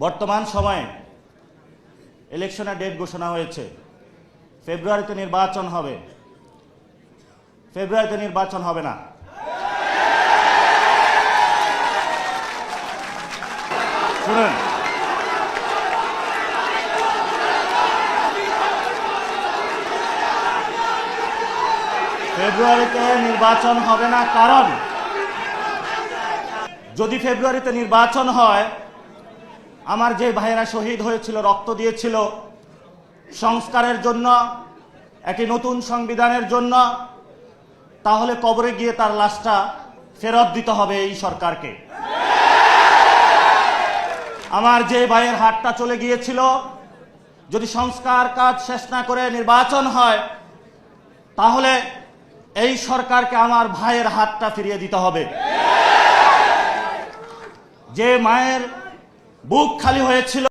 বর্তমান সময়ে ইলেকশনের ডেট ঘোষণা হয়েছে। ফেব্রুয়ারিতে নির্বাচন হবে। ফেব্রুয়ারিতে নির্বাচন হবে না। শুনুন, ফেব্রুয়ারিতে নির্বাচন হবে না, কারণ যদি ফেব্রুয়ারিতে নির্বাচন হয়, আমার যে ভাইয়েরা শহীদ হয়েছিল, রক্ত দিয়েছিল সংস্কারের জন্য, একটি নতুন সংবিধানের জন্য, তাহলে কবরে গিয়ে তার লাশটা ফেরত দিতে হবে এই সরকারকে। আমার যে ভাইয়ের হাতটা চলে গিয়েছিল, যদি সংস্কার কাজ শেষ না করে নির্বাচন হয়, তাহলে এই সরকারকে আমার ভাইয়ের হাতটা ফিরিয়ে দিতে হবে। যে মায়ের বুক খালি হয়েছিল